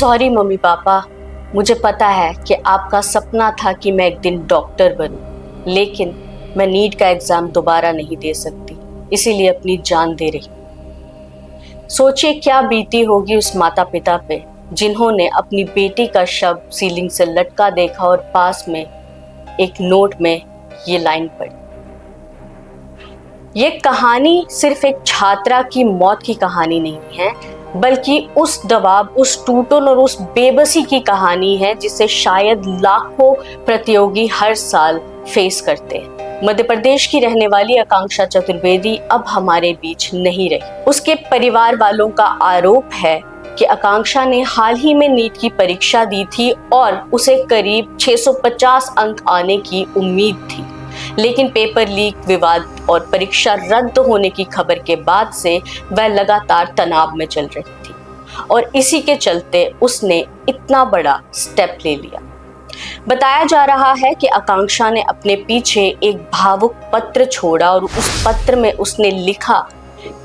Sorry mummy papa, मुझे पता है कि आपका सपना था कि मैं एक दिन डॉक्टर बनूं, लेकिन मैं नीट का एग्ज़ाम दोबारा नहीं दे सकती, इसीलिए अपनी जान दे रही। सोचिए क्या बीती होगी उस माता पिता पे जिन्होंने अपनी बेटी का शव सीलिंग से लटका देखा और पास में एक नोट में ये लाइन पढ़ी। ये कहानी सिर्फ एक छात्रा की मौत की कहानी नहीं है, बल्कि उस दबाव, उस टूटन और उस बेबसी की कहानी है जिसे शायद लाखों प्रतियोगी हर साल फेस करते हैं। मध्य प्रदेश की रहने वाली आकांक्षा चतुर्वेदी अब हमारे बीच नहीं रही। उसके परिवार वालों का आरोप है कि आकांक्षा ने हाल ही में नीट की परीक्षा दी थी और उसे करीब 650 अंक आने की उम्मीद थी, लेकिन पेपर लीक, विवाद और परीक्षा रद्द होने की खबर के बाद से वह लगातार तनाव में चल रही थी और इसी के चलते उसने इतना बड़ा स्टेप ले लिया। बताया जा रहा है कि आकांक्षा ने अपने पीछे एक भावुक पत्र छोड़ा और उस पत्र में उसने लिखा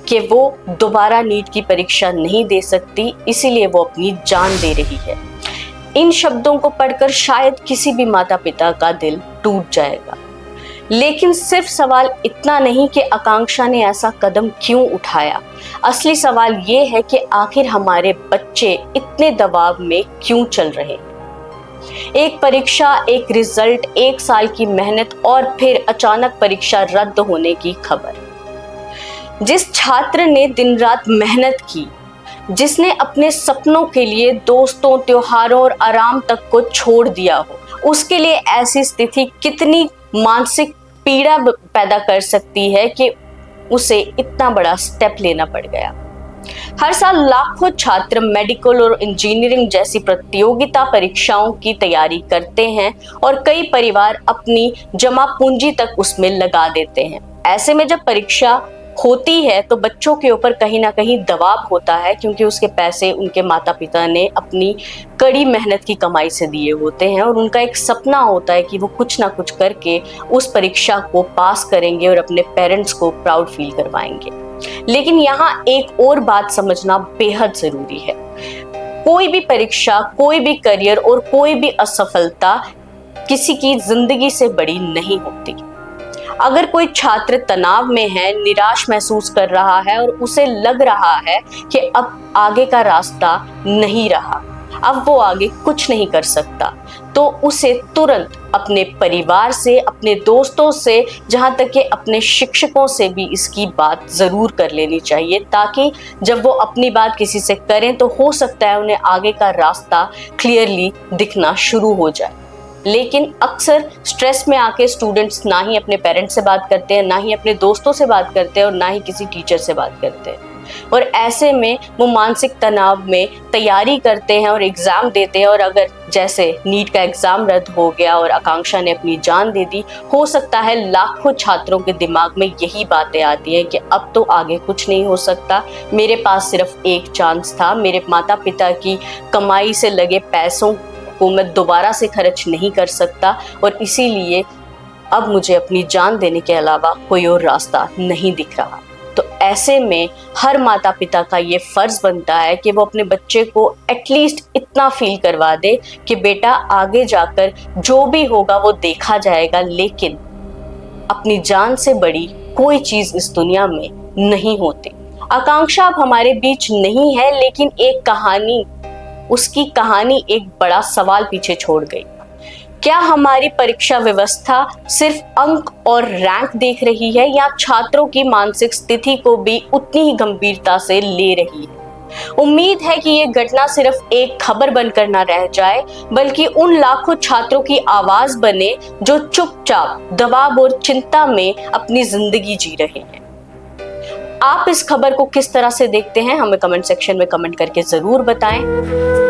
कि वो दोबारा नीट की परीक्षा नहीं दे सकती, इसीलिए वो अपनी जान दे रही है। इन शब्दों को पढ़कर शायद किसी भी माता पिता का दिल टूट जाएगा, लेकिन सिर्फ सवाल इतना नहीं कि आकांक्षा ने ऐसा कदम क्यों उठाया। असली सवाल ये है कि आखिर हमारे बच्चे इतने दबाव में क्यों चल रहे हैं। एक परीक्षा, एक रिजल्ट, एक साल की मेहनत और फिर अचानक परीक्षा रद्द होने की खबर। जिस छात्र ने दिन रात मेहनत की, जिसने अपने सपनों के लिए दोस्तों, त्योहारों और आराम तक को छोड़ दिया हो, उसके लिए ऐसी स्थिति कितनी मानसिक पीड़ा पैदा कर सकती है कि उसे इतना बड़ा स्टेप लेना पड़ गया। हर साल लाखों छात्र मेडिकल और इंजीनियरिंग जैसी प्रतियोगिता परीक्षाओं की तैयारी करते हैं और कई परिवार अपनी जमा पूंजी तक उसमें लगा देते हैं। ऐसे में जब परीक्षा होती है तो बच्चों के ऊपर कहीं ना कहीं दबाव होता है, क्योंकि उसके पैसे उनके माता पिता ने अपनी कड़ी मेहनत की कमाई से दिए होते हैं और उनका एक सपना होता है कि वो कुछ ना कुछ करके उस परीक्षा को पास करेंगे और अपने पेरेंट्स को प्राउड फील करवाएंगे। लेकिन यहाँ एक और बात समझना बेहद जरूरी है। कोई भी परीक्षा, कोई भी करियर और कोई भी असफलता किसी की जिंदगी से बड़ी नहीं होती। अगर कोई छात्र तनाव में है, निराश महसूस कर रहा है और उसे लग रहा है कि अब आगे का रास्ता नहीं रहा, अब वो आगे कुछ नहीं कर सकता, तो उसे तुरंत अपने परिवार से, अपने दोस्तों से, जहाँ तक कि अपने शिक्षकों से भी इसकी बात ज़रूर कर लेनी चाहिए, ताकि जब वो अपनी बात किसी से करें तो हो सकता है उन्हें आगे का रास्ता क्लियरली दिखना शुरू हो जाए। लेकिन अक्सर स्ट्रेस में आके स्टूडेंट्स ना ही अपने पेरेंट्स से बात करते हैं, ना ही अपने दोस्तों से बात करते हैं और ना ही किसी टीचर से बात करते हैं, और ऐसे में वो मानसिक तनाव में तैयारी करते हैं और एग्ज़ाम देते हैं। और अगर जैसे नीट का एग्ज़ाम रद्द हो गया और आकांक्षा ने अपनी जान दे दी, हो सकता है लाखों छात्रों के दिमाग में यही बातें आती हैं कि अब तो आगे कुछ नहीं हो सकता, मेरे पास सिर्फ एक चांस था, मेरे माता पिता की कमाई से लगे पैसों को मैं दोबारा से खर्च नहीं कर सकता और इसीलिए अब मुझे अपनी जान देने के अलावा कोई और रास्ता नहीं दिख रहा। तो ऐसे में हर माता पिता का ये फर्ज बनता है कि वो अपने बच्चे को एटलीस्ट इतना फील करवा दे कि बेटा आगे जाकर जो भी होगा वो देखा जाएगा, लेकिन अपनी जान से बड़ी कोई चीज इस दुनिया में नहीं होती। आकांक्षा अब हमारे बीच नहीं है, लेकिन एक कहानी, उसकी कहानी एक बड़ा सवाल पीछे छोड़ गई। क्या हमारी परीक्षा व्यवस्था सिर्फ अंक और रैंक देख रही है या छात्रों की मानसिक स्थिति को भी उतनी ही गंभीरता से ले रही है? उम्मीद है कि ये घटना सिर्फ एक खबर बनकर ना रह जाए, बल्कि उन लाखों छात्रों की आवाज बने जो चुपचाप दबाव और चिंता में अपनी जिंदगी जी रहे हैं। आप इस खबर को किस तरह से देखते हैं, हमें कमेंट सेक्शन में कमेंट करके जरूर बताएं।